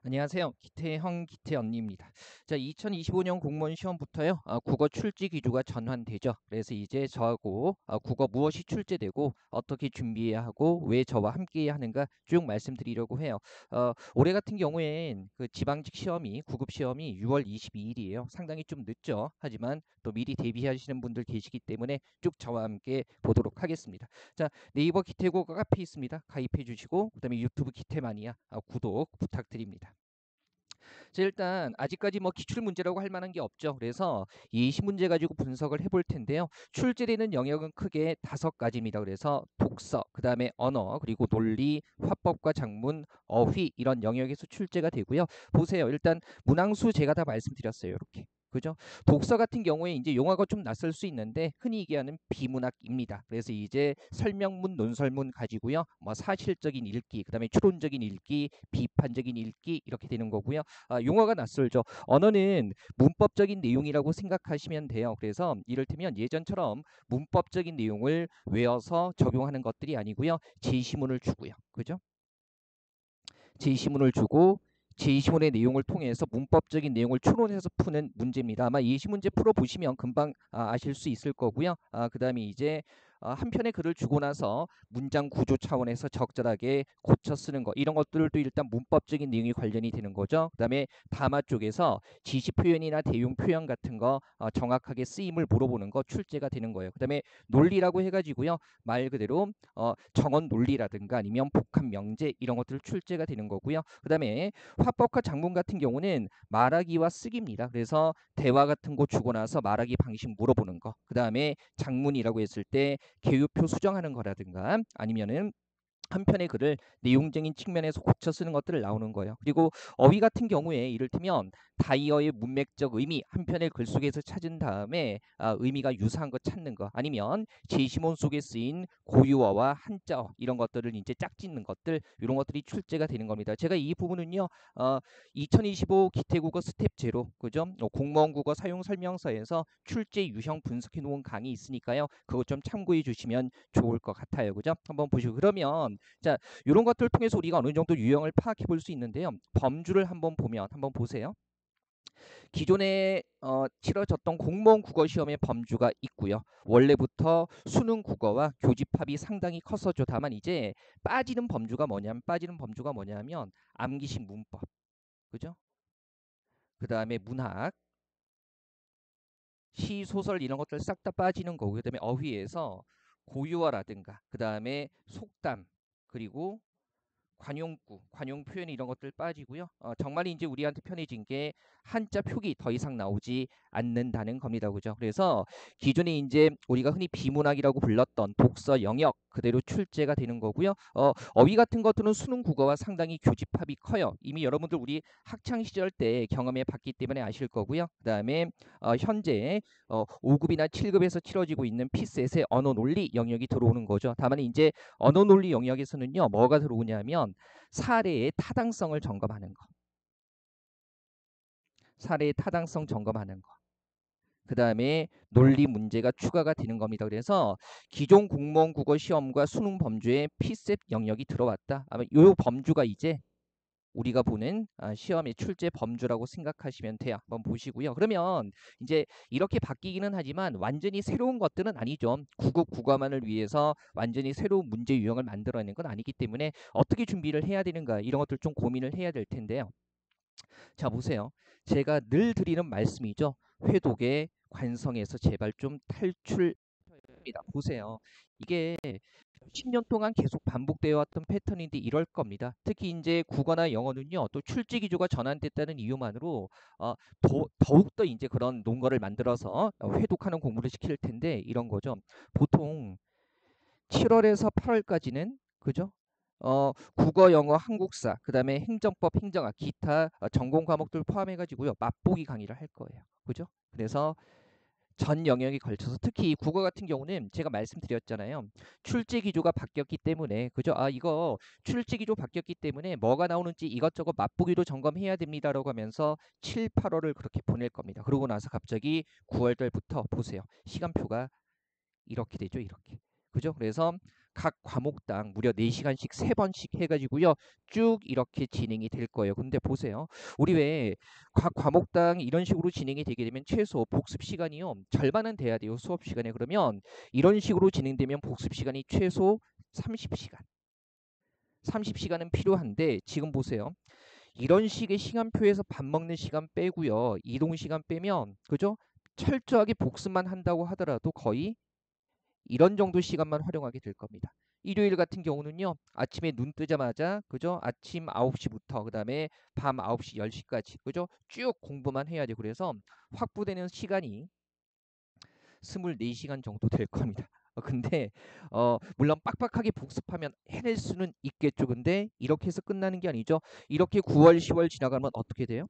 안녕하세요. 기태형, 기태언니입니다. 자, 2025년 공무원 시험부터요. 국어 출제 기조가 전환되죠. 그래서 이제 저하고 국어 무엇이 출제되고 어떻게 준비해야 하고 왜 저와 함께 해야 하는가 쭉 말씀드리려고 해요. 올해 같은 경우엔 그 지방직 시험이 구급 시험이 6월 22일이에요. 상당히 좀 늦죠. 하지만 또 미리 대비하시는 분들 계시기 때문에 쭉 저와 함께 보도록 하겠습니다. 자, 네이버 기태국어 카페 있습니다. 가입해 주시고 그다음에 유튜브 기태마니아 구독 부탁드립니다. 자, 일단 아직까지 뭐 기출 문제라고 할 만한 게 없죠. 그래서 예시 문제 가지고 분석을 해볼 텐데요. 출제되는 영역은 크게 5가지입니다. 그래서 독서, 그 다음에 언어, 그리고 논리, 화법과 작문, 어휘 이런 영역에서 출제가 되고요. 보세요. 일단 문항수 제가 다 말씀드렸어요. 이렇게. 그죠? 독서 같은 경우에 이제 용어가 좀 낯설 수 있는데 흔히 얘기하는 비문학입니다. 그래서 이제 설명문, 논설문 가지고요. 뭐 사실적인 읽기, 그다음에 추론적인 읽기, 비판적인 읽기 이렇게 되는 거고요. 용어가 낯설죠. 언어는 문법적인 내용이라고 생각하시면 돼요. 그래서 이를테면 예전처럼 문법적인 내용을 외워서 적용하는 것들이 아니고요. 제시문을 주고요. 그죠? 제시문을 주고 제시문의 내용을 통해서 문법적인 내용을 추론해서 푸는 문제입니다. 아마 예시문제 풀어보시면 금방 아실 수 있을 거고요. 그 다음에 이제 한 편의 글을 주고 나서 문장 구조 차원에서 적절하게 고쳐 쓰는 거 이런 것들도 일단 문법적인 내용이 관련이 되는 거죠. 그 다음에 담화 쪽에서 지시 표현이나 대용 표현 같은 거 정확하게 쓰임을 물어보는 거 출제가 되는 거예요. 그 다음에 논리라고 해가지고요. 말 그대로 정언 논리라든가 아니면 복합 명제 이런 것들 출제가 되는 거고요. 그다음에 화법과 작문 같은 경우는 말하기와 쓰기입니다. 그래서 대화 같은 거 주고 나서 말하기 방식 물어보는 거. 그다음에 작문이라고 했을 때 개요표 수정하는 거라든가 아니면은 한 편의 글을 내용적인 측면에서 고쳐 쓰는 것들을 나오는 거예요. 그리고 어휘 같은 경우에 이를테면 다이어의 문맥적 의미 한 편의 글 속에서 찾은 다음에 의미가 유사한 거 찾는 거 아니면 제시문 속에 쓰인 고유어와 한자어 이런 것들을 이제 짝짓는 것들 이런 것들이 출제가 되는 겁니다. 제가 이 부분은요 2025 기태국어 스텝 제로 그죠? 공무원 국어 사용 설명서에서 출제 유형 분석해 놓은 강의 있으니까요. 그거 좀 참고해 주시면 좋을 것 같아요. 그죠? 한번 보시고 그러면 자, 이런 것들을 통해서 우리가 어느 정도 유형을 파악해 볼 수 있는데요. 범주를 한번 보면 한번 보세요. 기존에 치러졌던 공무원 국어 시험의 범주가 있고요. 원래부터 수능 국어와 교집합이 상당히 컸었죠. 다만 이제 빠지는 범주가 뭐냐면 암기식 문법, 그죠? 그 다음에 문학, 시, 소설 이런 것들 싹 다 빠지는 거고, 그 다음에 어휘에서 고유어라든가, 그 다음에 속담, 그리고 관용구, 관용 표현 이런 것들 빠지고요. 정말 이제 우리한테 편해진 게 한자 표기 더 이상 나오지 않는다는 겁니다. 그죠? 그래서 기존에 이제 우리가 흔히 비문학이라고 불렀던 독서 영역 그대로 출제가 되는 거고요. 어휘 같은 것들은 수능 국어와 상당히 교집합이 커요. 이미 여러분들 우리 학창 시절 때 경험해 봤기 때문에 아실 거고요. 그다음에 현재 5급이나 7급에서 치러지고 있는 피셋의 언어 논리 영역이 들어오는 거죠. 다만 이제 언어 논리 영역에서는요. 뭐가 들어오냐면 사례의 타당성을 점검하는 거. 사례의 타당성 점검하는 거. 그 다음에 논리 문제가 추가가 되는 겁니다. 그래서 기존 공무원 국어 시험과 수능 범주에 피셋 영역이 들어왔다. 아마 이 범주가 이제 우리가 보는 시험의 출제 범주라고 생각하시면 돼요. 한번 보시고요. 그러면 이제 이렇게 바뀌기는 하지만 완전히 새로운 것들은 아니죠. 구급 국어만을 위해서 완전히 새로운 문제 유형을 만들어내는 건 아니기 때문에 어떻게 준비를 해야 되는가 이런 것들 좀 고민을 해야 될 텐데요. 자, 보세요. 제가 늘 드리는 말씀이죠. 회독의 관성에서 제발 좀 탈출합니다. 보세요. 이게 10년 동안 계속 반복되어 왔던 패턴인데 이럴 겁니다. 특히 이제 국어나 영어는요, 또 출제 기조가 전환됐다는 이유만으로 더욱더 이제 그런 논거를 만들어서 회독하는 공부를 시킬 텐데 이런 거죠. 보통 7월에서 8월까지는 그죠? 국어, 영어, 한국사, 그다음에 행정법, 행정학, 기타 전공 과목들 포함해 가지고요. 맛보기 강의를 할 거예요. 그죠? 그래서 전 영역에 걸쳐서 특히 국어 같은 경우는 제가 말씀드렸잖아요. 출제 기조가 바뀌었기 때문에 그죠? 이거 출제 기조 바뀌었기 때문에 뭐가 나오는지 이것저것 맛보기도 점검해야 됩니다라고 하면서 7, 8월을 그렇게 보낼 겁니다. 그러고 나서 갑자기 9월 달부터 보세요. 시간표가 이렇게 되죠. 이렇게. 그죠? 그래서 각 과목당 무려 4시간씩 3번씩 해가지고요. 쭉 이렇게 진행이 될 거예요. 근데 보세요. 우리 왜 각 과목당 이런 식으로 진행이 되게 되면 최소 복습 시간이요. 절반은 돼야 돼요. 수업 시간에. 그러면 이런 식으로 진행되면 복습 시간이 최소 30시간. 30시간은 필요한데 지금 보세요. 이런 식의 시간표에서 밥 먹는 시간 빼고요. 이동 시간 빼면 그죠? 철저하게 복습만 한다고 하더라도 거의 이런 정도 시간만 활용하게 될 겁니다. 일요일 같은 경우는요. 아침에 눈 뜨자마자 그죠? 아침 9시부터 그다음에 밤 9시 10시까지 그죠? 쭉 공부만 해야 돼. 그래서 확보되는 시간이 24시간 정도 될 겁니다. 근데 물론 빡빡하게 복습하면 해낼 수는 있겠죠. 근데 이렇게 해서 끝나는 게 아니죠. 이렇게 9월, 10월 지나가면 어떻게 돼요?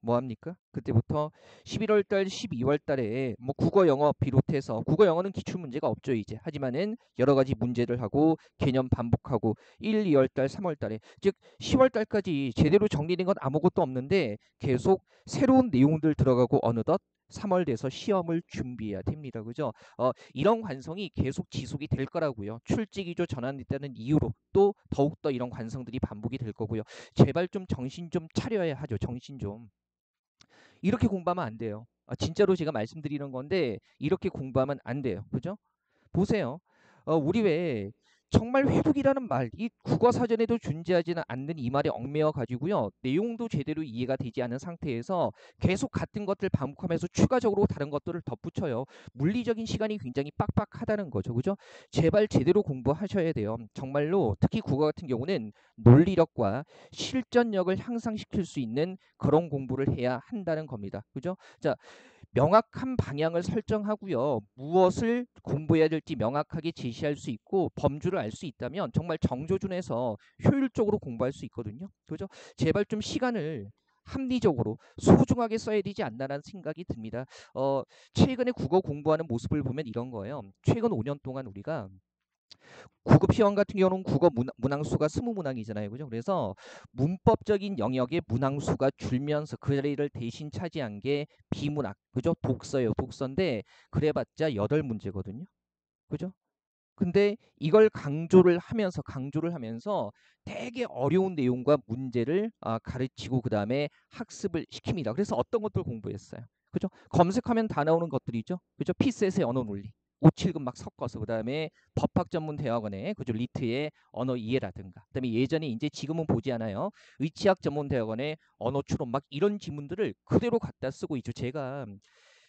뭐 합니까? 그때부터 11월 달, 12월 달에 뭐 국어 영어 비롯해서 국어 영어는 기출 문제가 없죠, 이제. 하지만은 여러 가지 문제를 하고 개념 반복하고 1, 2월 달, 3월 달에 즉 10월 달까지 제대로 정리된 건 아무것도 없는데 계속 새로운 내용들 들어가고 어느덧 3월 돼서 시험을 준비해야 됩니다. 그죠? 이런 관성이 계속 지속이 될 거라고요. 출제기조 전환됐다는 이유로 또 더욱더 이런 관성들이 반복이 될 거고요. 제발 좀 정신 좀 차려야 하죠. 정신 좀. 이렇게 공부하면 안 돼요. 진짜로 제가 말씀드리는 건데 이렇게 공부하면 안 돼요. 그죠? 보세요. 우리 왜 정말 회독이라는 말, 이 국어 사전에도 존재하지는 않는 이 말에 얽매여 가지고요. 내용도 제대로 이해가 되지 않은 상태에서 계속 같은 것들 반복하면서 추가적으로 다른 것들을 덧붙여요. 물리적인 시간이 굉장히 빡빡하다는 거죠. 그죠? 제발 제대로 공부하셔야 돼요. 정말로 특히 국어 같은 경우는 논리력과 실전력을 향상시킬 수 있는 그런 공부를 해야 한다는 겁니다. 그죠? 자, 명확한 방향을 설정하고요. 무엇을 공부해야 될지 명확하게 제시할 수 있고 범주를 알 수 있다면 정말 정조준해서 효율적으로 공부할 수 있거든요. 그죠? 제발 좀 시간을 합리적으로 소중하게 써야 되지 않나라는 생각이 듭니다. 최근에 국어 공부하는 모습을 보면 이런 거예요. 최근 5년 동안 우리가 구급 시험 같은 경우는 국어 문항수가 20문항이잖아요. 그죠? 그래서 문법적인 영역의 문항수가 줄면서 그 자리를 대신 차지한 게 비문학. 그죠? 독서예요. 독서인데 그래봤자 8문제거든요. 그죠? 근데 이걸 강조를 하면서 되게 어려운 내용과 문제를 가르치고 그다음에 학습을 시킵니다. 그래서 어떤 것들 공부했어요. 그죠? 검색하면 다 나오는 것들이죠. 그죠? 피셋의 언어 논리. 5, 7급 막 섞어서 그다음에 법학 전문 대학원의 그죠? 리트의 언어 이해라든가. 그다음에 예전에 이제 지금은 보지 않아요. 의치학 전문 대학원의 언어 추론 막 이런 지문들을 그대로 갖다 쓰고 있죠. 제가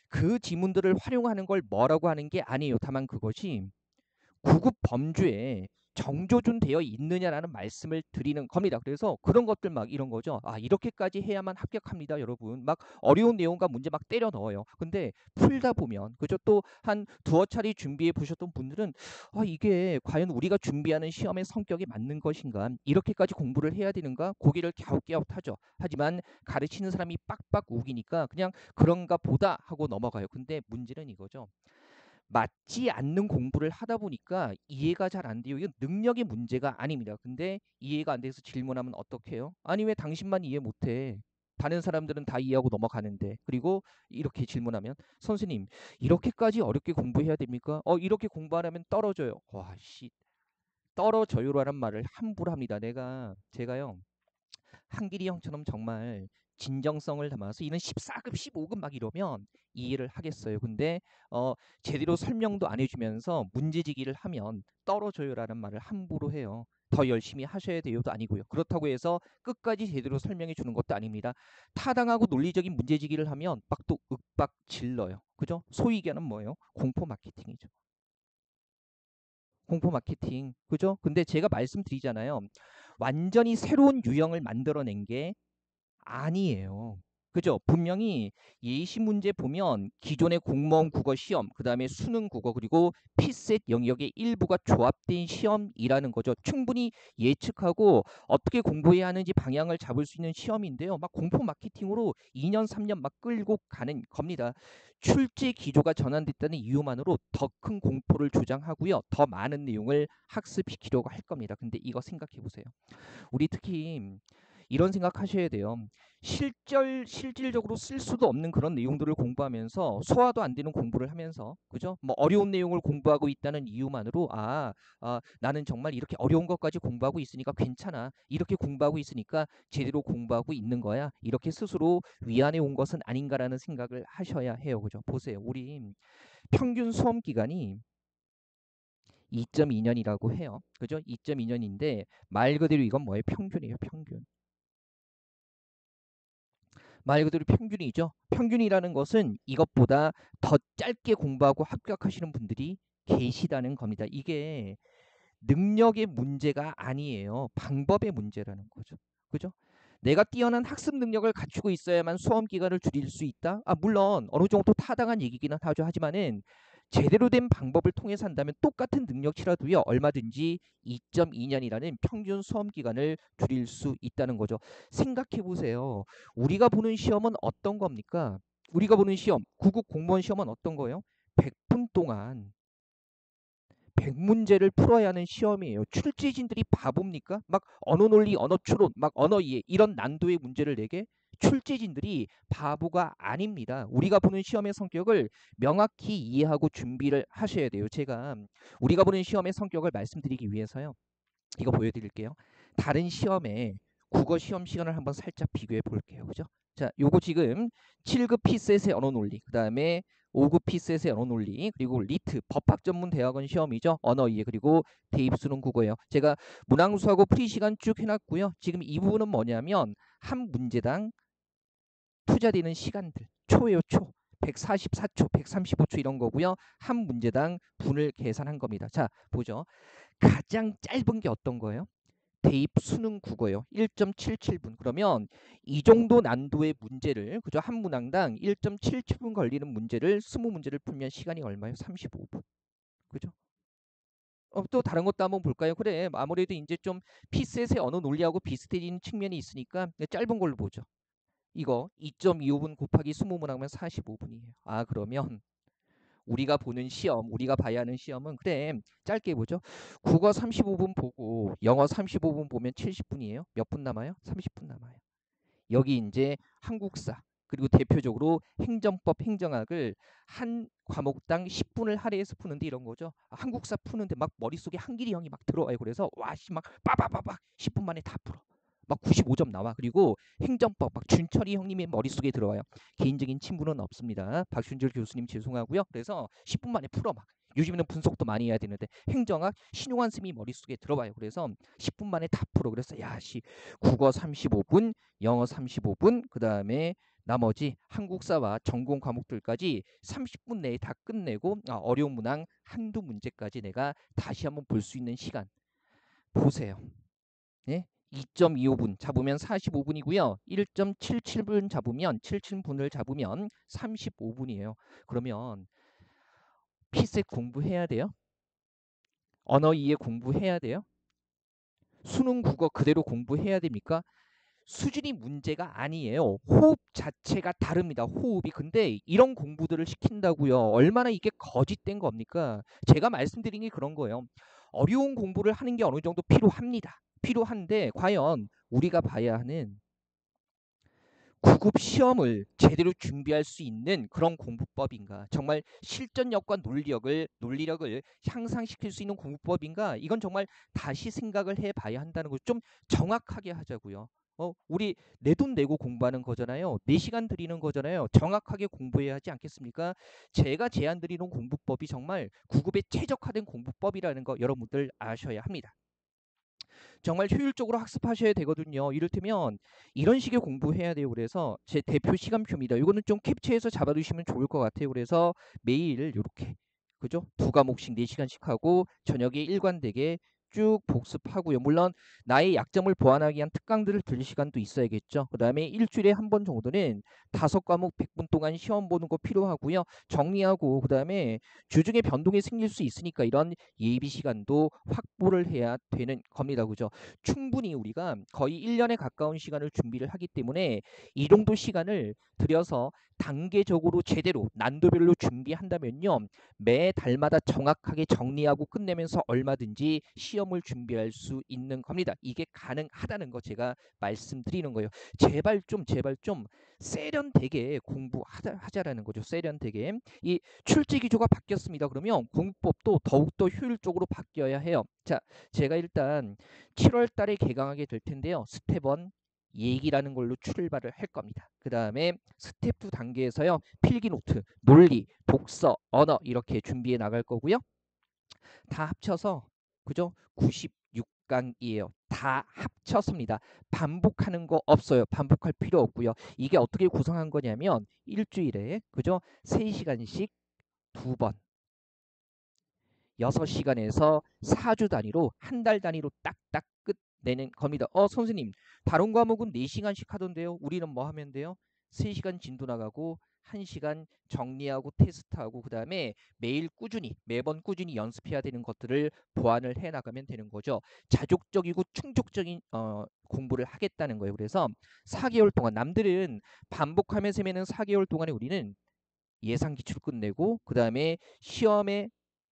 그 지문들을 활용하는 걸 뭐라고 하는 게 아니에요. 다만 그것이 구급 범주에 정조준 되어 있느냐라는 말씀을 드리는 겁니다. 그래서 그런 것들 막 이런 거죠. 이렇게까지 해야만 합격합니다, 여러분. 막 어려운 내용과 문제 막 때려 넣어요. 근데 풀다 보면 그죠? 또 한 두어 차례 준비해 보셨던 분들은 이게 과연 우리가 준비하는 시험의 성격에 맞는 것인가? 이렇게까지 공부를 해야 되는가? 고개를 갸웃갸웃하죠. 하지만 가르치는 사람이 빡빡 우기니까 그냥 그런가 보다 하고 넘어가요. 근데 문제는 이거죠. 맞지 않는 공부를 하다 보니까 이해가 잘 안 돼요. 이건 능력의 문제가 아닙니다. 근데 이해가 안 돼서 질문하면 어떡해요? 아니 왜 당신만 이해 못해? 다른 사람들은 다 이해하고 넘어가는데. 그리고 이렇게 질문하면 선생님 이렇게까지 어렵게 공부해야 됩니까? 이렇게 공부하려면 떨어져요. 와 씨, 떨어져요라는 말을 함부로 합니다. 제가요 한길이 형처럼 정말 진정성을 담아서 이런 14급, 15급 막 이러면 이해를 하겠어요. 근데 제대로 설명도 안 해주면서 문제지기를 하면 떨어져요라는 말을 함부로 해요. 더 열심히 하셔야 돼요도 아니고요. 그렇다고 해서 끝까지 제대로 설명해 주는 것도 아닙니다. 타당하고 논리적인 문제지기를 하면 막 또 윽박 질러요. 그죠? 소위 얘기하는 뭐예요? 공포 마케팅이죠. 공포 마케팅. 그죠? 근데 제가 말씀드리잖아요. 완전히 새로운 유형을 만들어낸 게 아니에요. 그죠? 분명히 예시 문제 보면 기존의 공무원 국어 시험, 그 다음에 수능 국어, 그리고 피셋 영역의 일부가 조합된 시험이라는 거죠. 충분히 예측하고 어떻게 공부해야 하는지 방향을 잡을 수 있는 시험인데요. 막 공포 마케팅으로 2년, 3년 막 끌고 가는 겁니다. 출제 기조가 전환됐다는 이유만으로 더 큰 공포를 조장하고요. 더 많은 내용을 학습시키려고 할 겁니다. 근데 이거 생각해 보세요. 우리 특히 이런 생각하셔야 돼요. 실질적으로 쓸 수도 없는 그런 내용들을 공부하면서 소화도 안 되는 공부를 하면서 그죠? 뭐 어려운 내용을 공부하고 있다는 이유만으로 나는 정말 이렇게 어려운 것까지 공부하고 있으니까 괜찮아. 이렇게 공부하고 있으니까 제대로 공부하고 있는 거야. 이렇게 스스로 위안해 온 것은 아닌가라는 생각을 하셔야 해요. 그죠? 보세요. 우리 평균 수험 기간이 2.2년이라고 해요. 그죠? 2.2년인데 말 그대로 이건 뭐예요? 평균이에요. 평균. 말 그대로 평균이죠. 평균이라는 것은 이것보다 더 짧게 공부하고 합격하시는 분들이 계시다는 겁니다. 이게 능력의 문제가 아니에요. 방법의 문제라는 거죠. 그죠? 내가 뛰어난 학습 능력을 갖추고 있어야만 수험 기간을 줄일 수 있다? 물론 어느 정도 타당한 얘기기는 하죠. 하지만은 제대로 된 방법을 통해서 한다면 똑같은 능력치라도요. 얼마든지 2.2년이라는 평균 수험 기간을 줄일 수 있다는 거죠. 생각해 보세요. 우리가 보는 시험은 어떤 겁니까? 우리가 보는 시험, 구급 공무원 시험은 어떤 거예요? 100분 동안 100문제를 풀어야 하는 시험이에요. 출제진들이 바보입니까? 막 언어 논리, 언어 추론, 막 언어 이해 이런 난도의 문제를 내게 출제진들이 바보가 아닙니다. 우리가 보는 시험의 성격을 명확히 이해하고 준비를 하셔야 돼요. 제가 우리가 보는 시험의 성격을 말씀드리기 위해서요. 이거 보여드릴게요. 다른 시험에 국어 시험 시간을 한번 살짝 비교해 볼게요. 그죠? 자, 요거 지금 7급 피셋의 언어 논리, 그 다음에 5급 피셋의 언어 논리, 그리고 리트 법학 전문 대학원 시험이죠. 언어 이해, 그리고 대입 수능 국어예요. 제가 문항수하고 프리 시간 쭉 해놨고요. 지금 이 부분은 뭐냐면 한 문제당 투자되는 시간들 초예요. 초. 144초, 135초 이런 거고요. 한 문제당 분을 계산한 겁니다. 자, 보죠. 가장 짧은 게 어떤 거예요? 대입 수능 국어요. 1.77분. 그러면 이 정도 난도의 문제를 그죠? 한 문항당 1.77분 걸리는 문제를 20문제를 풀면 시간이 얼마예요? 35분. 그죠? 또 다른 것도 한번 볼까요? 그래. 아무래도 이제 좀 피셋의 언어 논리하고 비슷해지는 측면이 있으니까 짧은 걸로 보죠. 이거 2.25분 곱하기 20문항이면 45분이에요. 그러면 우리가 보는 시험, 우리가 봐야 하는 시험은 그래 짧게 보죠. 국어 35분 보고 영어 35분 보면 70분이에요. 몇 분 남아요? 30분 남아요. 여기 이제 한국사 그리고 대표적으로 행정법, 행정학을 한 과목당 10분을 할애해서 푸는데 이런 거죠. 한국사 푸는데 막 머릿속에 한길이 형이 막 들어와요. 그래서 와씨 막 빠바바박 10분 만에 다 풀어. 막 95점 나와. 그리고 행정법 막 준철이 형님의 머릿속에 들어와요. 개인적인 친분은 없습니다. 박순철 교수님 죄송하고요. 그래서 10분 만에 풀어 막. 요즘에는 분석도 많이 해야 되는데 행정학 신용환 쌤이 머릿속에 들어와요. 그래서 10분 만에 다 풀어. 그래서 야씨 국어 35분, 영어 35분, 그 다음에 나머지 한국사와 전공 과목들까지 30분 내에 다 끝내고 어려운 문항 한두 문제까지 내가 다시 한번 볼 수 있는 시간 보세요. 네? 2.25분 잡으면 45분이고요. 1.77분 잡으면 77분을 잡으면 35분이에요. 그러면 피셋 공부해야 돼요? 언어 이해 공부해야 돼요? 수능 국어 그대로 공부해야 됩니까? 수준이 문제가 아니에요. 호흡 자체가 다릅니다. 호흡이. 근데 이런 공부들을 시킨다고요. 얼마나 이게 거짓된 겁니까? 제가 말씀드린 게 그런 거예요. 어려운 공부를 하는 게 어느 정도 필요합니다. 필요한데 과연 우리가 봐야 하는 구급 시험을 제대로 준비할 수 있는 그런 공부법인가? 정말 실전력과 논리력을 향상시킬 수 있는 공부법인가? 이건 정말 다시 생각을 해봐야 한다는 거 좀 정확하게 하자고요. 우리 내 돈 내고 공부하는 거잖아요. 4시간 들이는 거잖아요. 정확하게 공부해야 하지 않겠습니까? 제가 제안 드리는 공부법이 정말 구급에 최적화된 공부법이라는 거 여러분들 아셔야 합니다. 정말 효율적으로 학습하셔야 되거든요. 이를테면 이런 식의 공부해야 돼요. 그래서 제 대표 시간표입니다. 이거는 좀 캡처해서 잡아두시면 좋을 것 같아요. 그래서 매일 이렇게 그죠? 2과목씩 4시간씩 하고 저녁에 일관되게 쭉 복습하고요. 물론 나의 약점을 보완하기 위한 특강들을 들을 시간도 있어야겠죠. 그 다음에 일주일에 한 번 정도는 5과목 100분 동안 시험 보는 거 필요하고요. 정리하고 그 다음에 주중에 변동이 생길 수 있으니까 이런 예비 시간도 확보를 해야 되는 겁니다. 그죠? 충분히 우리가 거의 1년에 가까운 시간을 준비를 하기 때문에 이 정도 시간을 들여서 단계적으로 제대로 난도별로 준비한다면요. 매 달마다 정확하게 정리하고 끝내면서 얼마든지 시험 시험을 준비할 수 있는 겁니다. 이게 가능하다는 거 제가 말씀드리는 거예요. 제발 좀 세련되게 공부하자라는 거죠. 세련되게. 이 출제 기조가 바뀌었습니다. 그러면 공부법도 더욱더 효율적으로 바뀌어야 해요. 자, 제가 일단 7월 달에 개강하게 될 텐데요. 스텝 1 얘기라는 걸로 출발을 할 겁니다. 그 다음에 스텝 2 단계에서요. 필기 노트, 논리, 독서, 언어 이렇게 준비해 나갈 거고요. 다 합쳐서 그죠? 96강이에요. 다 합쳐서입니다. 반복하는 거 없어요. 반복할 필요 없고요. 이게 어떻게 구성한 거냐면 일주일에 그죠? 3시간씩 2번 6시간에서 4주 단위로 한 달 단위로 딱딱 끝내는 겁니다. 선생님 다른 과목은 4시간씩 하던데요. 우리는 뭐 하면 돼요? 3시간 진도 나가고 1시간 정리하고 테스트하고 그 다음에 매번 꾸준히 연습해야 되는 것들을 보완을 해 나가면 되는 거죠. 자족적이고 충족적인 공부를 하겠다는 거예요. 그래서 4개월 동안 남들은 반복하면서 매는 4개월 동안에 우리는 예상 기출 끝내고 그 다음에 시험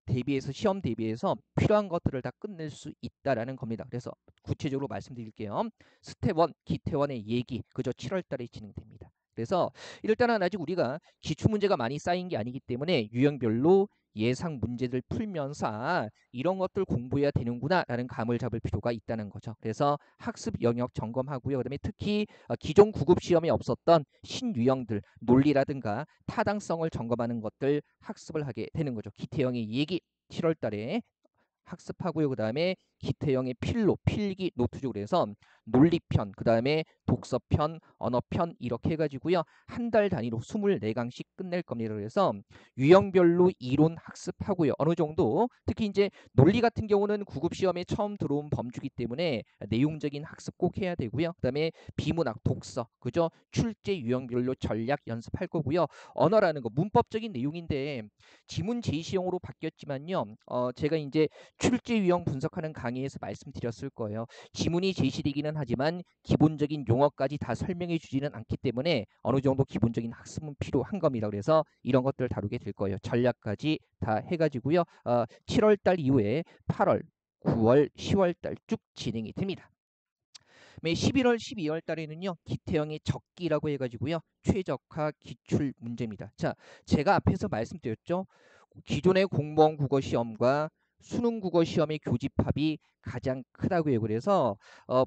대비해서 필요한 것들을 다 끝낼 수 있다라는 겁니다. 그래서 구체적으로 말씀드릴게요. 스텝 1 기태원의 얘기 그저 7월 달에 진행됩니다. 그래서 일단은 아직 우리가 기출 문제가 많이 쌓인 게 아니기 때문에 유형별로 예상 문제들 풀면서 이런 것들 공부해야 되는구나 라는 감을 잡을 필요가 있다는 거죠. 그래서 학습 영역 점검하고요. 그다음에 특히 기존 구급 시험에 없었던 신유형들 논리라든가 타당성을 점검하는 것들 학습을 하게 되는 거죠. 기태형의 얘기 7월 달에 학습하고요. 그 다음에 기태형의 필기 노트적으로 해서 논리편, 그 다음에 독서편, 언어편 이렇게 해가지고요. 한 달 단위로 24강씩 끝낼 겁니다. 그래서 유형별로 이론 학습하고요. 어느 정도 특히 이제 논리 같은 경우는 구급 시험에 처음 들어온 범주기 때문에 내용적인 학습 꼭 해야 되고요. 그 다음에 비문학, 독서, 그죠? 출제 유형별로 전략 연습할 거고요. 언어라는 거 문법적인 내용인데 지문 제시형으로 바뀌었지만요. 제가 이제 출제 유형 분석하는 강의에서 말씀드렸을 거예요. 지문이 제시되기는 하지만 기본적인 용어까지 다 설명해 주지는 않기 때문에 어느 정도 기본적인 학습은 필요한 겁니다. 그래서 이런 것들 다루게 될 거예요. 전략까지 다 해가지고요. 7월 달 이후에 8월, 9월, 10월 달 쭉 진행이 됩니다. 11월, 12월 달에는요. 기태형의 적기라고 해가지고요. 최적화 기출 문제입니다. 자, 제가 앞에서 말씀드렸죠. 기존의 공무원 국어 시험과 수능 국어 시험의 교집합이 가장 크다고요. 그래서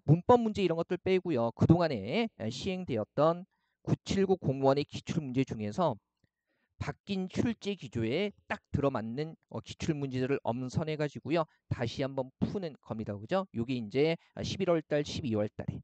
문법 문제 이런 것들 빼고요. 그동안에 시행되었던 979 공무원의 기출 문제 중에서 바뀐 출제 기조에 딱 들어맞는 기출 문제들을 엄선해 가지고요. 다시 한번 푸는 겁니다. 그죠? 요게 이제 11월 달, 12월 달에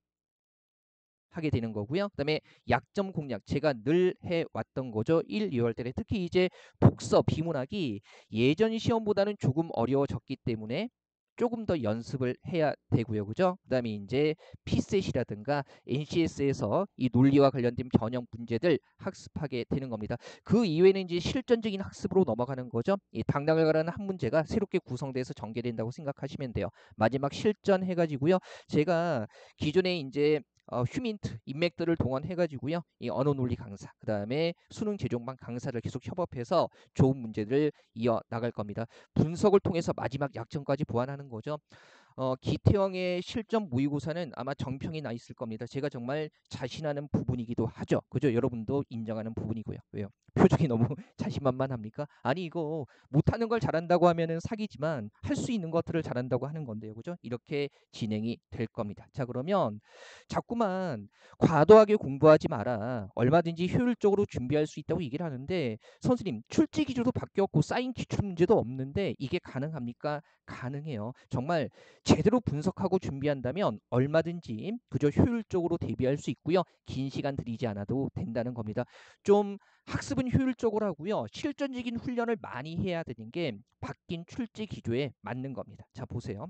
하게 되는 거고요. 그다음에 약점 공략 제가 늘 해왔던 거죠. 1, 2월 달에 특히 이제 독서 비문학이 예전 시험보다는 조금 어려워졌기 때문에 조금 더 연습을 해야 되고요. 그죠? 그다음에 이제 피셋이라든가 NCS에서 이 논리와 관련된 변형 문제들 학습하게 되는 겁니다. 그 이외에는 이제 실전적인 학습으로 넘어가는 거죠. 이 당락을 가르는 한 문제가 새롭게 구성돼서 전개된다고 생각하시면 돼요. 마지막 실전 해가지고요. 제가 기존에 이제 휴민트 인맥들을 동원해 가지고요. 이 언어 논리 강사, 그다음에 수능 최종반 강사를 계속 협업해서 좋은 문제들을 이어 나갈 겁니다. 분석을 통해서 마지막 약점까지 보완하는 거죠. 기태형의 실전 모의고사는 아마 정평이 나 있을 겁니다. 제가 정말 자신하는 부분이기도 하죠. 그죠? 여러분도 인정하는 부분이고요. 왜요? 표정이 너무 자신만만합니까? 아니 이거 못하는 걸 잘한다고 하면은 사기지만 할 수 있는 것들을 잘한다고 하는 건데요. 그죠? 이렇게 진행이 될 겁니다. 자 그러면 자꾸만 과도하게 공부하지 마라. 얼마든지 효율적으로 준비할 수 있다고 얘기를 하는데 선생님 출제 기조도 바뀌었고 쌓인 기출 문제도 없는데 이게 가능합니까? 가능해요. 정말 제대로 분석하고 준비한다면 얼마든지 그저 효율적으로 대비할 수 있고요. 긴 시간 들이지 않아도 된다는 겁니다. 좀 학습은 효율적으로 하고요. 실전적인 훈련을 많이 해야 되는 게 바뀐 출제 기조에 맞는 겁니다. 자 보세요.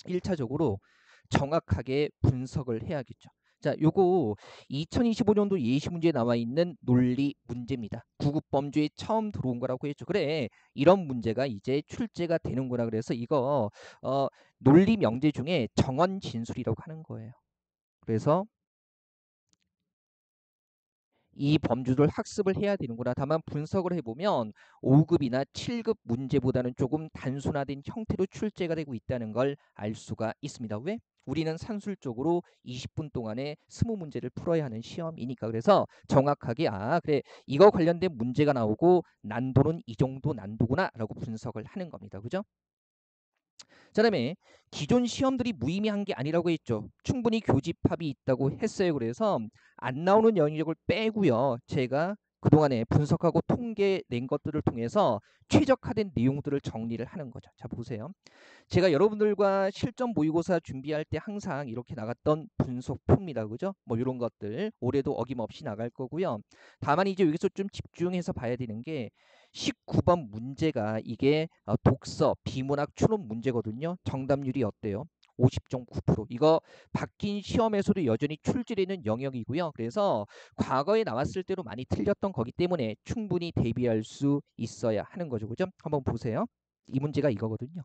1차적으로 정확하게 분석을 해야겠죠. 자, 요거 2025년도 예시 문제에 나와 있는 논리 문제입니다. 구급 범주에 처음 들어온 거라고 했죠. 그래, 이런 문제가 이제 출제가 되는구나. 그래서 이거 논리 명제 중에 정언 진술이라고 하는 거예요. 그래서 이 범주를 학습을 해야 되는구나. 다만 분석을 해보면 5급이나 7급 문제보다는 조금 단순화된 형태로 출제가 되고 있다는 걸 알 수가 있습니다. 왜? 우리는 산술적으로 20분 동안에 20문제를 풀어야 하는 시험이니까. 그래서 정확하게 그래, 이거 관련된 문제가 나오고 난도는 이 정도 난도구나 라고 분석을 하는 겁니다. 그죠? 자, 다음에 기존 시험들이 무의미한 게 아니라고 했죠. 충분히 교집합이 있다고 했어요. 그래서 안 나오는 영역을 빼고요. 제가 그동안에 분석하고 통계 낸 것들을 통해서 최적화된 내용들을 정리를 하는 거죠. 자, 보세요. 제가 여러분들과 실전 모의고사 준비할 때 항상 이렇게 나갔던 분석표입니다. 그죠? 뭐 이런 것들 올해도 어김없이 나갈 거고요. 다만 이제 여기서 좀 집중해서 봐야 되는 게 19번 문제가 이게 독서, 비문학 추론 문제거든요. 정답률이 어때요? 50.9%. 이거 바뀐 시험에서도 여전히 출제되는 영역이고요. 그래서 과거에 나왔을 때로 많이 틀렸던 거기 때문에 충분히 대비할 수 있어야 하는 거죠. 그죠? 한번 보세요. 이 문제가 이거거든요.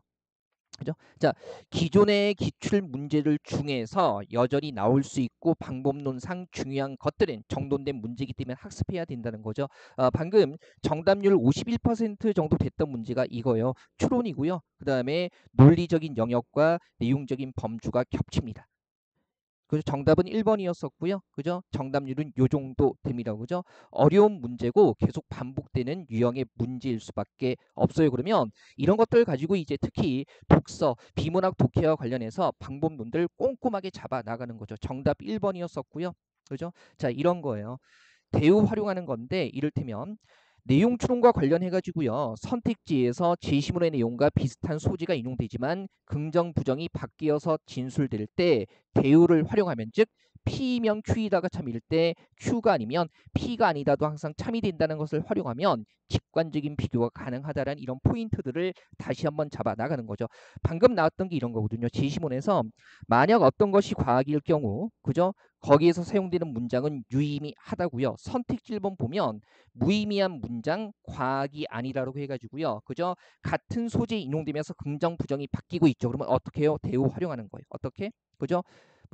그죠? 자, 기존의 기출 문제들 중에서 여전히 나올 수 있고 방법론상 중요한 것들은 정돈된 문제이기 때문에 학습해야 된다는 거죠. 방금 정답률 51% 정도 됐던 문제가 이거예요. 추론이고요. 그 다음에 논리적인 영역과 내용적인 범주가 겹칩니다. 그죠? 정답은 1번이었었고요. 그죠? 정답률은 요 정도 됩니다. 그죠? 어려운 문제고 계속 반복되는 유형의 문제일 수밖에 없어요. 그러면 이런 것들 가지고 이제 특히 독서, 비문학 독해와 관련해서 방법론들 꼼꼼하게 잡아 나가는 거죠. 정답 1번이었었고요. 그죠? 자, 이런 거예요. 대우 활용하는 건데 이를테면 내용 추론과 관련해 가지고요. 선택지에서 제시문의 내용과 비슷한 소지가 인용되지만 긍정 부정이 바뀌어서 진술될 때 대우를 활용하면 즉 P면 Q이다가 참일 때 Q가 아니면 P가 아니다도 항상 참이 된다는 것을 활용하면 직관적인 비교가 가능하다라는 이런 포인트들을 다시 한번 잡아 나가는 거죠. 방금 나왔던 게 이런 거거든요. 제시문에서 만약 어떤 것이 과학일 경우 그죠? 거기에서 사용되는 문장은 유의미하다고요. 선택지 1번 보면 무의미한 문장 과학이 아니라고 해가지고요. 그죠? 같은 소재 인용되면서 긍정 부정이 바뀌고 있죠. 그러면 어떻게 해요? 대우 활용하는 거예요. 어떻게? 그죠?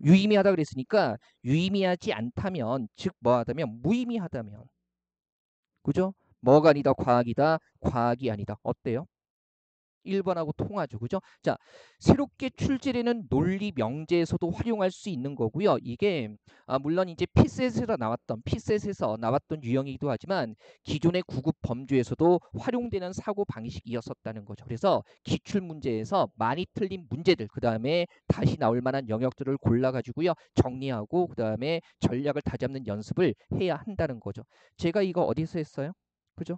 유의미하다 그랬으니까 유의미하지 않다면 즉 뭐하다면 무의미하다면 그죠? 뭐가 아니다 과학이다 과학이 아니다 어때요? 1번하고 통하죠. 그죠? 자, 새롭게 출제되는 논리 명제에서도 활용할 수 있는 거고요. 이게 물론 이제 피셋에서 나왔던 유형이기도 하지만 기존의 구급 범주에서도 활용되는 사고 방식이었었다는 거죠. 그래서 기출 문제에서 많이 틀린 문제들 그다음에 다시 나올 만한 영역들을 골라 가지고요. 정리하고 그다음에 전략을 다잡는 연습을 해야 한다는 거죠. 제가 이거 어디서 했어요? 그죠?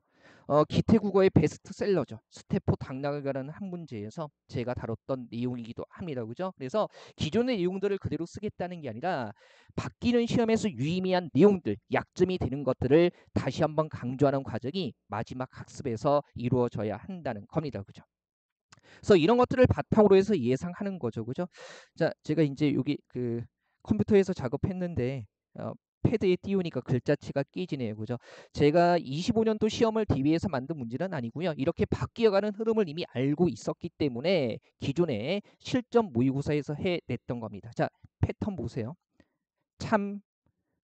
기태국어의 베스트셀러죠. 스태포 당락을 가르는 한 문제에서 제가 다뤘던 내용이기도 합니다. 그죠? 그래서 기존의 내용들을 그대로 쓰겠다는 게 아니라 바뀌는 시험에서 유의미한 내용들, 약점이 되는 것들을 다시 한번 강조하는 과정이 마지막 학습에서 이루어져야 한다는 겁니다. 그죠? 그래서 이런 것들을 바탕으로 해서 예상하는 거죠. 그죠? 자, 제가 이제 여기 그 컴퓨터에서 작업했는데 패드에 띄우니까 글자체가 깨지네요. 그죠? 제가 25년도 시험을 대비해서 만든 문제는 아니고요. 이렇게 바뀌어가는 흐름을 이미 알고 있었기 때문에 기존에 실전 모의고사에서 해냈던 겁니다. 자, 패턴 보세요. 참,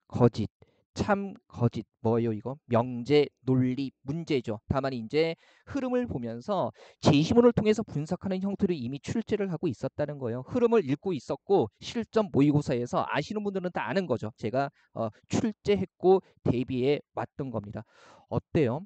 거짓, 참, 거짓. 뭐예요 이거? 명제, 논리, 문제죠. 다만 이제 흐름을 보면서 제시문을 통해서 분석하는 형태로 이미 출제를 하고 있었다는 거예요. 흐름을 읽고 있었고 실전 모의고사에서 아시는 분들은 다 아는 거죠. 제가 출제했고 대비해 왔던 겁니다. 어때요?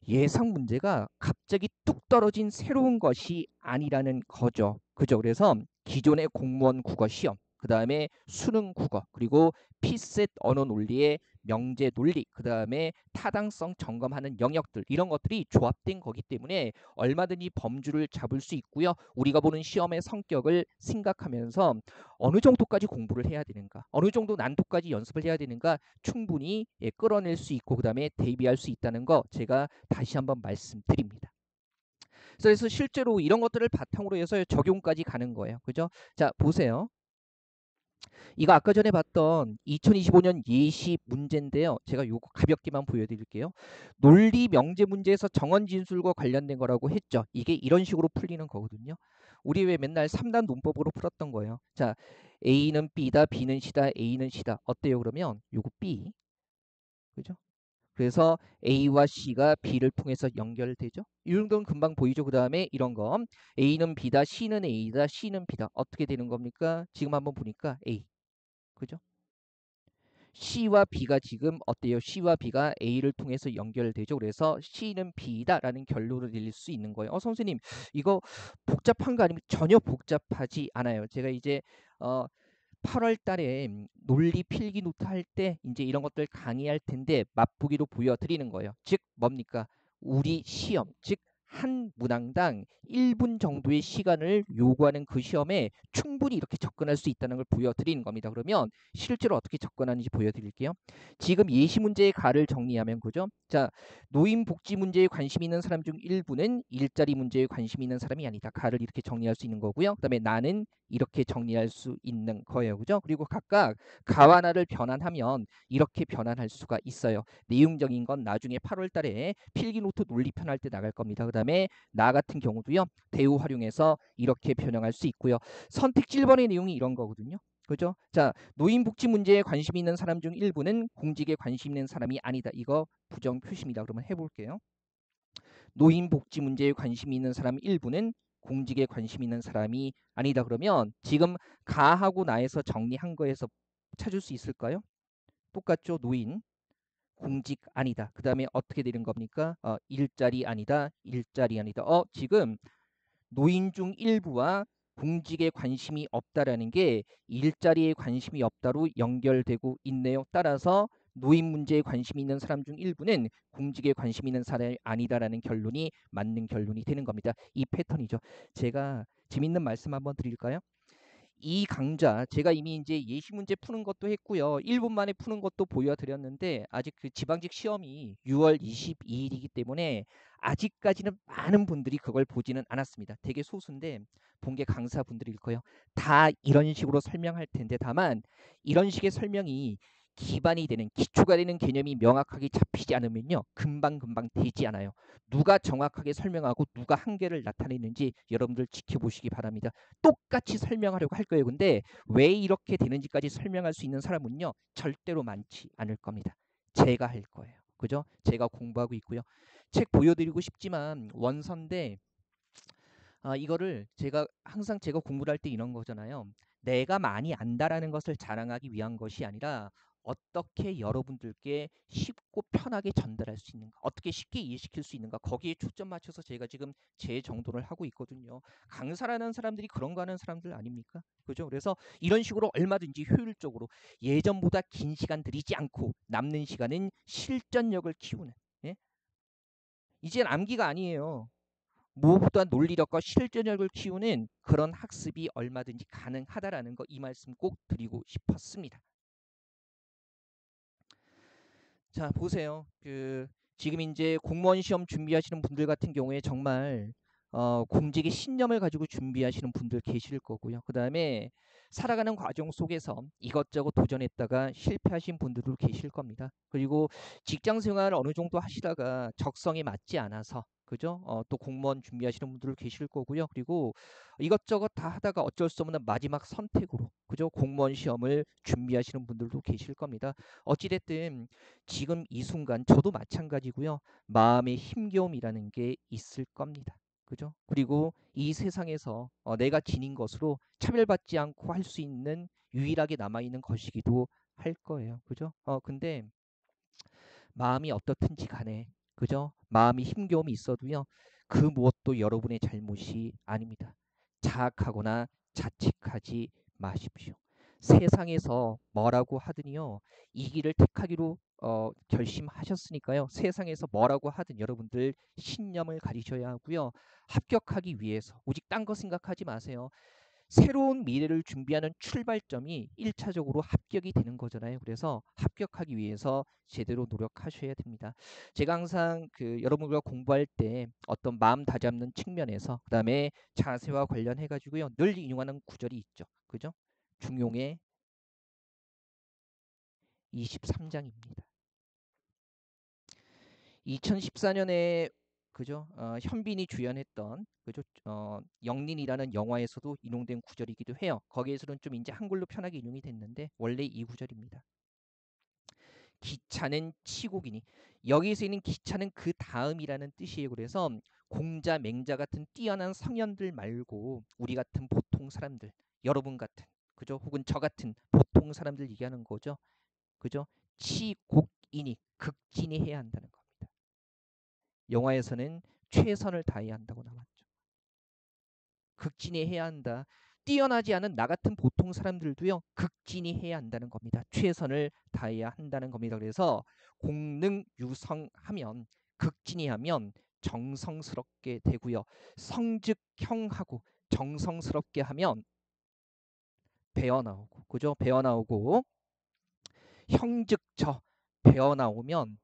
예상 문제가 갑자기 뚝 떨어진 새로운 것이 아니라는 거죠. 그죠? 그래서 기존의 공무원 국어 시험, 그 다음에 수능 국어, 그리고 피셋 언어 논리의 명제 논리, 그 다음에 타당성 점검하는 영역들 이런 것들이 조합된 거기 때문에 얼마든지 범주를 잡을 수 있고요. 우리가 보는 시험의 성격을 생각하면서 어느 정도까지 공부를 해야 되는가, 어느 정도 난도까지 연습을 해야 되는가 충분히 끌어낼 수 있고 그 다음에 대비할 수 있다는 거 제가 다시 한번 말씀드립니다. 그래서 실제로 이런 것들을 바탕으로 해서 적용까지 가는 거예요. 그죠? 자, 보세요. 이거 아까 전에 봤던 2025년 예시 문제인데요. 제가 요거 가볍게만 보여드릴게요. 논리 명제 문제에서 정원 진술과 관련된 거라고 했죠. 이게 이런 식으로 풀리는 거거든요. 우리 왜 맨날 3단 논법으로 풀었던 거예요. 자, A는 B다, B는 C다, A는 C다. 어때요? 그러면 요거 B, 그죠? 그래서 A와 C가 B를 통해서 연결되죠. 이 정도는 금방 보이죠. 그 다음에 이런 거 A는 B다, C는 A다, C는 B다. 어떻게 되는 겁니까? 지금 한번 보니까 A. 그죠? C와 B가 지금 어때요? C와 B가 A를 통해서 연결되죠. 그래서 C는 B다라는 결론을 내릴 수 있는 거예요. 선생님, 이거 복잡한 거 아니면 전혀 복잡하지 않아요. 제가 이제 8월 달에 논리 필기 노트 할 때 이제 이런 것들 강의할 텐데 맛보기로 보여드리는 거예요. 즉 뭡니까? 우리 시험, 즉 한 문항당 1분 정도의 시간을 요구하는 그 시험에 충분히 이렇게 접근할 수 있다는 걸 보여드리는 겁니다. 그러면 실제로 어떻게 접근하는지 보여드릴게요. 지금 예시 문제의 가를 정리하면 그죠? 자, 노인 복지 문제에 관심 있는 사람 중 일부는 일자리 문제에 관심 있는 사람이 아니다. 가를 이렇게 정리할 수 있는 거고요. 그다음에 나는 이렇게 정리할 수 있는 거예요. 그죠? 그리고 각각 가와 나를 변환하면 이렇게 변환할 수가 있어요. 내용적인 건 나중에 8월 달에 필기노트 논리편 할 때 나갈 겁니다. 그다음에 나 같은 경우도요. 대우 활용해서 이렇게 변형할 수 있고요. 선택지 1번의 내용이 이런 거거든요. 그죠? 자, 노인 복지 문제에 관심 있는 사람 중 일부는 공직에 관심 있는 사람이 아니다. 이거 부정 표시입니다. 그러면 해볼게요. 노인 복지 문제에 관심이 있는 사람 일부는 공직에 관심 있는 사람이 아니다. 그러면 지금 가하고 나에서 정리한 거에서 찾을 수 있을까요? 똑같죠. 노인, 공직 아니다. 그 다음에 어떻게 되는 겁니까? 일자리 아니다. 일자리 아니다. 지금 노인 중 일부와 공직에 관심이 없다라는 게 일자리에 관심이 없다로 연결되고 있네요. 따라서 노인 문제에 관심이 있는 사람 중 일부는 공직에 관심 있는 사람이 아니다라는 결론이 맞는 결론이 되는 겁니다. 이 패턴이죠. 제가 재밌는 말씀 한번 드릴까요? 이 강좌 제가 이미 이제 예시 문제 푸는 것도 했고요. 1분 만에 푸는 것도 보여드렸는데 아직 그 지방직 시험이 6월 22일이기 때문에 아직까지는 많은 분들이 그걸 보지는 않았습니다. 되게 소수인데 본 게 강사분들일 거예요. 다 이런 식으로 설명할 텐데 다만 이런 식의 설명이 기반이 되는 기초가 되는 개념이 명확하게 잡히지 않으면요. 금방금방 되지 않아요. 누가 정확하게 설명하고 누가 한계를 나타내는지 여러분들 지켜보시기 바랍니다. 똑같이 설명하려고 할 거예요. 근데 왜 이렇게 되는지까지 설명할 수 있는 사람은요. 절대로 많지 않을 겁니다. 제가 할 거예요. 그죠? 제가 공부하고 있고요. 책 보여드리고 싶지만 원서인데 이거를 제가 항상 제가 공부를 할 때 이런 거잖아요. 내가 많이 안다라는 것을 자랑하기 위한 것이 아니라 어떻게 여러분들께 쉽고 편하게 전달할 수 있는가, 어떻게 쉽게 이해시킬 수 있는가, 거기에 초점 맞춰서 제가 지금 제 정도를 하고 있거든요. 강사라는 사람들이 그런 거 하는 사람들 아닙니까? 그죠? 그래서 이런 식으로 얼마든지 효율적으로 예전보다 긴 시간 들이지 않고 남는 시간은 실전력을 키우는, 예? 이젠 암기가 아니에요. 무엇보다 논리력과 실전력을 키우는 그런 학습이 얼마든지 가능하다라는 거 이 말씀 꼭 드리고 싶었습니다. 자, 보세요. 지금 이제 공무원 시험 준비하시는 분들 같은 경우에 정말 공직의 신념을 가지고 준비하시는 분들 계실 거고요. 그 다음에 살아가는 과정 속에서 이것저것 도전했다가 실패하신 분들도 계실 겁니다. 그리고 직장 생활을 어느 정도 하시다가 적성에 맞지 않아서 그죠? 또 공무원 준비하시는 분들 계실 거고요. 그리고 이것저것 다 하다가 어쩔 수 없는 마지막 선택으로 그죠? 공무원 시험을 준비하시는 분들도 계실 겁니다. 어찌됐든 지금 이 순간 저도 마찬가지고요. 마음의 힘겨움이라는 게 있을 겁니다. 그죠? 그리고 이 세상에서 내가 지닌 것으로 차별받지 않고 할 수 있는 유일하게 남아있는 것이기도 할 거예요. 그죠? 근데 마음이 어떻든지 간에 그죠? 마음이 힘겨움이 있어도요. 그 무엇도 여러분의 잘못이 아닙니다. 자학하거나 자책하지 마십시오. 세상에서 뭐라고 하더니요. 이 길을 택하기로 결심하셨으니까요. 세상에서 뭐라고 하든 여러분들 신념을 가지셔야 하고요. 합격하기 위해서 오직 딴 거 생각하지 마세요. 새로운 미래를 준비하는 출발점이 1차적으로 합격이 되는 거잖아요. 그래서 합격하기 위해서 제대로 노력하셔야 됩니다. 제가 항상 여러분과 공부할 때 어떤 마음 다잡는 측면에서 그다음에 자세와 관련해 가지고요. 늘 인용하는 구절이 있죠. 그죠? 중용의 23장입니다. 2014년에 그죠? 현빈이 주연했던 그죠? 영린이라는 영화에서도 인용된 구절이기도 해요. 거기에서는 좀 이제 한글로 편하게 인용이 됐는데 원래 이 구절입니다. 기차는 치국이니. 여기서 있는 기차는 그 다음이라는 뜻이에요. 그래서 공자, 맹자 같은 뛰어난 성현들 말고 우리 같은 보통 사람들, 여러분 같은, 그죠? 혹은 저 같은 보통 사람들 얘기하는 거죠. 그죠? 치곡이니 극진히 해야 한다는 겁니다. 영화에서는 최선을 다해야 한다고 나왔죠. 극진히 해야 한다. 뛰어나지 않은 나 같은 보통 사람들도요, 극진히 해야 한다는 겁니다. 최선을 다해야 한다는 겁니다. 그래서 공능유성하면, 극진히 하면 정성스럽게 되고요. 성즉형하고, 정성스럽게 하면 배어 나오고, 그죠? 배어 나오고, 형즉저, 배어 나오면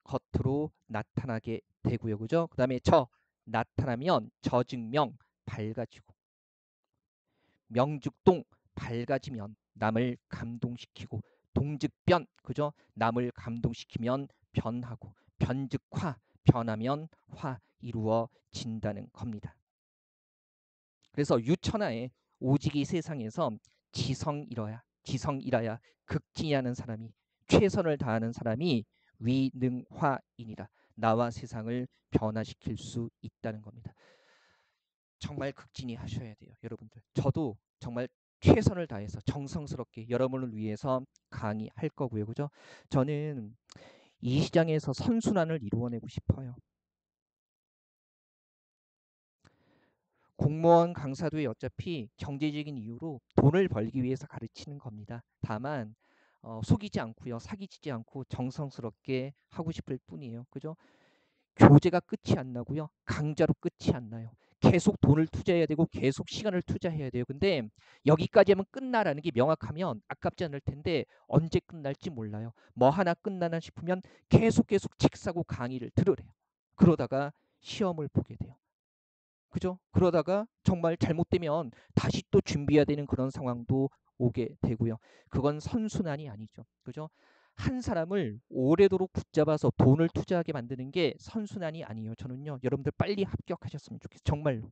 겉으로 나타나게 되고요. 그죠? 그다음에 저, 나타나면 저증명, 밝아지고, 명즉동, 밝아지면 남을 감동시키고, 동즉변, 그죠? 남을 감동시키면 변하고, 변즉화, 변하면 화 이루어진다는 겁니다. 그래서 유천하에 오직 이 세상에서 지성이라야 극진하는 사람이, 최선을 다하는 사람이 위능화이니라. 나와 세상을 변화시킬 수 있다는 겁니다. 정말 극진히 하셔야 돼요, 여러분들. 저도 정말 최선을 다해서 정성스럽게 여러분을 위해서 강의할 거고요. 그죠? 저는 이 시장에서 선순환을 이루어내고 싶어요. 공무원 강사도 어차피 경제적인 이유로 돈을 벌기 위해서 가르치는 겁니다. 다만 속이지 않고요, 사기치지 않고 정성스럽게 하고 싶을 뿐이에요. 그죠? 교재가 끝이 안 나고요, 강좌로 끝이 안 나요. 계속 돈을 투자해야 되고 계속 시간을 투자해야 돼요. 근데 여기까지 하면 끝나라는 게 명확하면 아깝지 않을 텐데 언제 끝날지 몰라요. 뭐 하나 끝나나 싶으면 계속 책 사고 강의를 들으래요. 그러다가 시험을 보게 돼요. 그죠? 그러다가 정말 잘못되면 다시 또 준비해야 되는 그런 상황도 오게 되고요. 그건 선순환이 아니죠. 그죠? 한 사람을 오래도록 붙잡아서 돈을 투자하게 만드는 게 선순환이 아니에요. 저는요, 여러분들 빨리 합격하셨으면 좋겠어요. 정말로.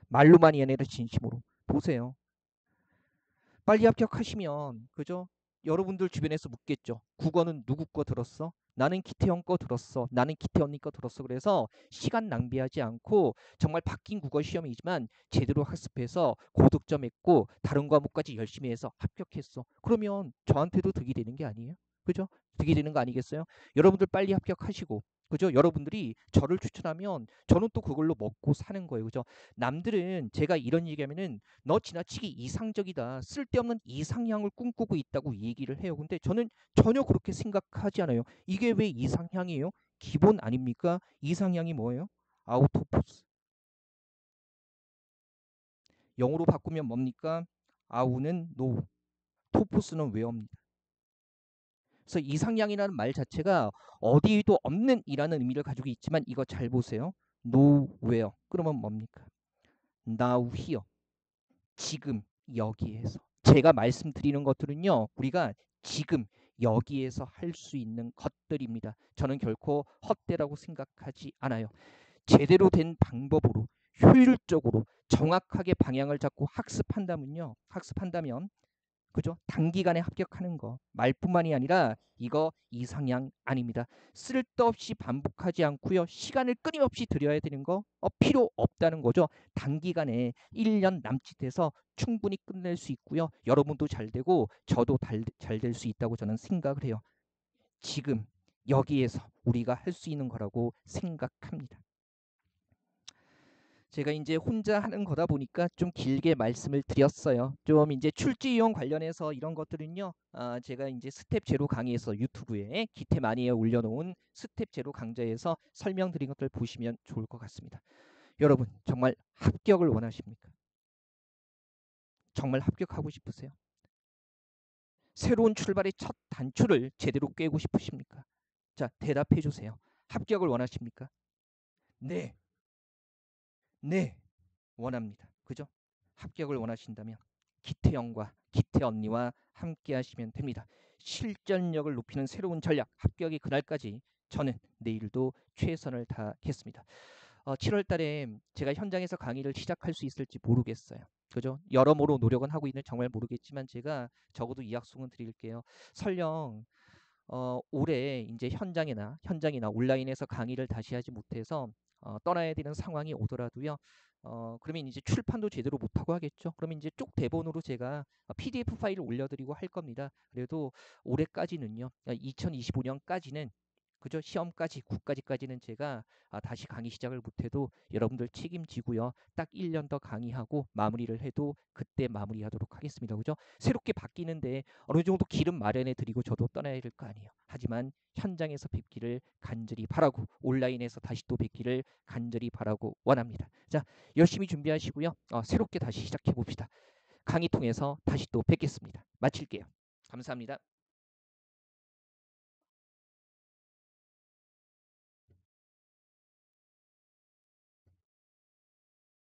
말로만이 아니라 진심으로. 보세요. 빨리 합격하시면, 그죠? 여러분들 주변에서 묻겠죠. 국어는 누구 거 들었어? 나는 기태형 거 들었어. 나는 기태 언니 거 들었어. 그래서 시간 낭비하지 않고 정말 바뀐 국어 시험이지만 제대로 학습해서 고득점 했고 다른 과목까지 열심히 해서 합격했어. 그러면 저한테도 득이 되는 게 아니에요? 그죠? 득이 되는 거 아니겠어요? 여러분들 빨리 합격하시고, 그죠? 여러분들이 저를 추천하면 저는 또 그걸로 먹고 사는 거예요. 그죠? 남들은 제가 이런 얘기하면은 너 지나치게 이상적이다, 쓸데없는 이상향을 꿈꾸고 있다고 얘기를 해요. 근데 저는 전혀 그렇게 생각하지 않아요. 이게 왜 이상향이에요? 기본 아닙니까? 이상향이 뭐예요? 아웃 오브 포스. 영어로 바꾸면 뭡니까? 아우는 노우, 토포스는 웨어입니다. 그래서 이상향이라는 말 자체가 어디에도 없는 이라는 의미를 가지고 있지만 이거 잘 보세요. nowhere. 그러면 뭡니까? now here. 지금 여기에서. 제가 말씀드리는 것들은요, 우리가 지금 여기에서 할 수 있는 것들입니다. 저는 결코 헛되라고 생각하지 않아요. 제대로 된 방법으로 효율적으로 정확하게 방향을 잡고 학습한다면, 그죠? 단기간에 합격하는 거 말뿐만이 아니라 이거 이상향 아닙니다. 쓸데없이 반복하지 않고요, 시간을 끊임없이 들여야 되는 거 필요 없다는 거죠. 단기간에 1년 남짓해서 충분히 끝낼 수 있고요, 여러분도 잘 되고 저도 잘 될 수 있다고 저는 생각을 해요. 지금 여기에서 우리가 할 수 있는 거라고 생각합니다. 제가 이제 혼자 하는 거다 보니까 좀 길게 말씀을 드렸어요. 좀 이제 출제 이용 관련해서 이런 것들은요, 제가 이제 스텝 제로 강의에서 유튜브에 기태마니에 올려놓은 스텝 제로 강좌에서 설명드린 것들 보시면 좋을 것 같습니다. 여러분 정말 합격을 원하십니까? 정말 합격하고 싶으세요? 새로운 출발의 첫 단추를 제대로 꿰고 싶으십니까? 자, 대답해 주세요. 합격을 원하십니까? 네, 네. 원합니다. 그죠? 합격을 원하신다면 기태형과 기태 언니와 함께 하시면 됩니다. 실전력을 높이는 새로운 전략, 합격이 그날까지 저는 내일도 최선을 다하겠습니다. 7월 달에 제가 현장에서 강의를 시작할 수 있을지 모르겠어요. 그죠? 여러모로 노력은 하고 있는, 정말 모르겠지만 제가 적어도 이 약속은 드릴게요. 설령 올해 이제 현장이나 온라인에서 강의를 다시 하지 못해서 떠나야 되는 상황이 오더라도요. 그러면 이제 출판도 제대로 못하고 하겠죠. 그러면 이제 쪽 대본으로 제가 PDF 파일을 올려드리고 할 겁니다. 그래도 올해까지는요, 2025년까지는 그죠? 시험까지, 국까지까지는 제가 다시 강의 시작을 못해도 여러분들 책임지고요. 딱 1년 더 강의하고 마무리를 해도 그때 마무리하도록 하겠습니다. 그죠? 새롭게 바뀌는데 어느 정도 기름 마련해 드리고 저도 떠나야 될 거 아니에요. 하지만 현장에서 뵙기를 간절히 바라고 온라인에서 다시 또 뵙기를 간절히 바라고 원합니다. 자, 열심히 준비하시고요. 새롭게 다시 시작해 봅시다. 강의 통해서 다시 또 뵙겠습니다. 마칠게요. 감사합니다.